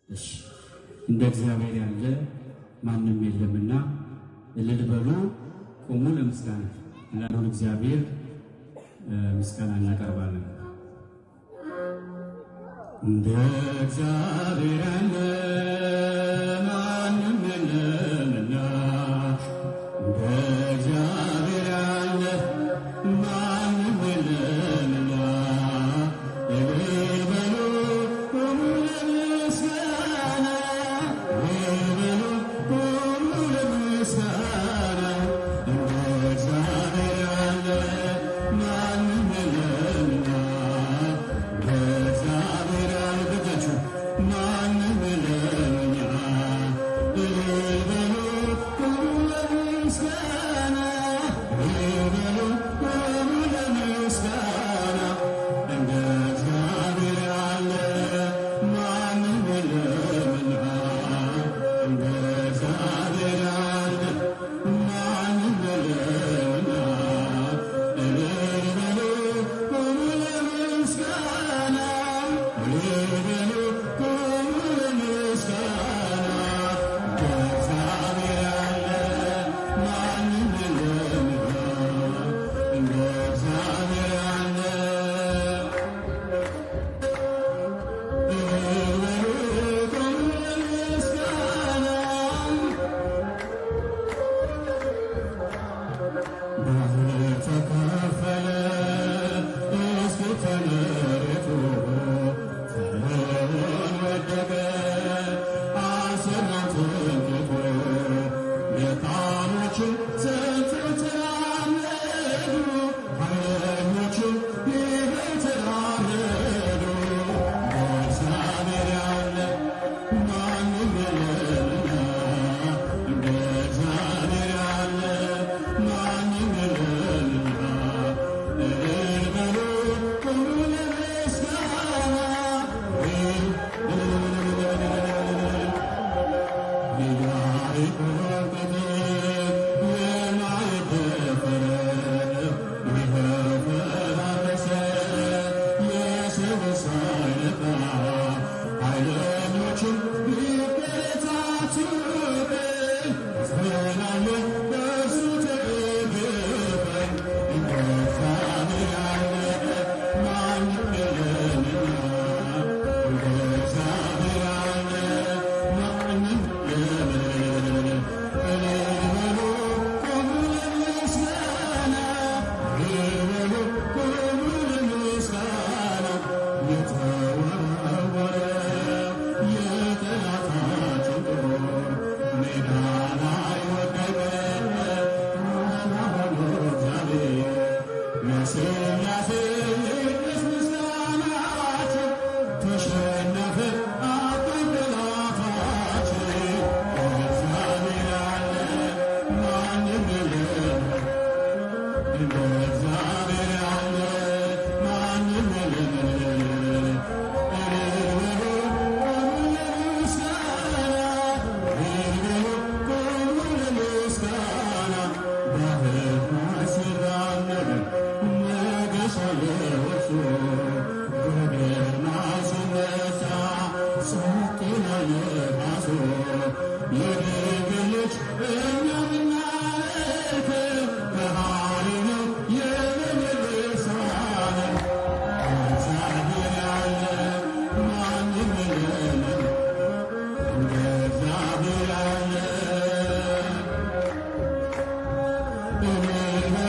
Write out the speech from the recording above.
እሺ እንደ እግዚአብሔር ያለ ማንም የለምና እልል በሉ፣ ቆሙ ለምስጋና ለልዑል እግዚአብሔር ምስጋና እናቀርባለን። እንደ እግዚአብሔር ያለ ማንም የለምና እንደ እግዚአብሔር ያለ ማንም የለምና እልል በሉ ቆሙ ለምስጋና እልል በሉ ቆሙ ለምስጋና እንደ እግዚአብሔር ያለ ማንም የለምና እንደ እግዚአብሔር ያለ በእጃችሁ ማንም የለምና እልል በሉ ቆሙ ለምስጋና እልል በሉ ቆሙ ለምስጋና እንደ እግዚአብሔር ያለ ማንም የለምና እንደ እግዚአብሔር ያለ ማንም የለምና እልል በሉ ቆሙ ለምስጋና እልል በሉ ቆሙ ለምስጋና እንደ እግዚአብሔር ያለ ማንም የለምና እንደ እግዚአብሔር ያለ እልል በሉ ቆሙ ለምስጋና ባህር ተከፈለ እስከ መሬቱ ፈርዖን ወደቀ አሰናት ትቶ ደካሞችን ሰልፈው ተራመዱ ኃይለኞችን ይዘው ተራመዱ በእግዚአብሔር ያለ ማንም የለምና እንደ እግዚአብሔር ያለ ማንም የለምና እልል በሉ ቆሙ ለምስጋና የያዕቆብ ቅጥር የማይደፈር ይኸው ፈራረሰ የሰው ሳይነካ ኃይለኞችን ሊበረታቱብን እጽናናለሁ በእርሱ ተደግፈን እንደ እግዚአብሔር ያለ ማንም የለምና እንደ እግዚአብሔር ያለ ማንም የለምና እልል በሉ ቆሙ ለምስጋና እልል በሉ ቆሙ ለምስጋና የተወረወረ የጠላታችን ጦር ሜዳ ላይ ወደቀ ሆኖ እግዚአብሔር ለስላሴ ይድረስ ምስጋናችን ተሸነፈ አጥቂው ጠላታችን እግዚአብሔር ያለ ማንም የለም እንደ እግዚአብሔር ያለ ማንም የለም እልል በሉ ቆሙ ለምስጋና እልል በሉ ቆሙ ለምስጋና ባህር ሲራመድ ሞገስ አለው እርሱ በግርማ ሲነሣ ጸጥ ይላል ነፋሱ የድንግል ልጅ እኛ ብናመልከው ከሃሊ ነው የምንልሳለን እግዚአብሔር ያለ ማንም የለም እንደ እግዚአብሔር ያለ እልል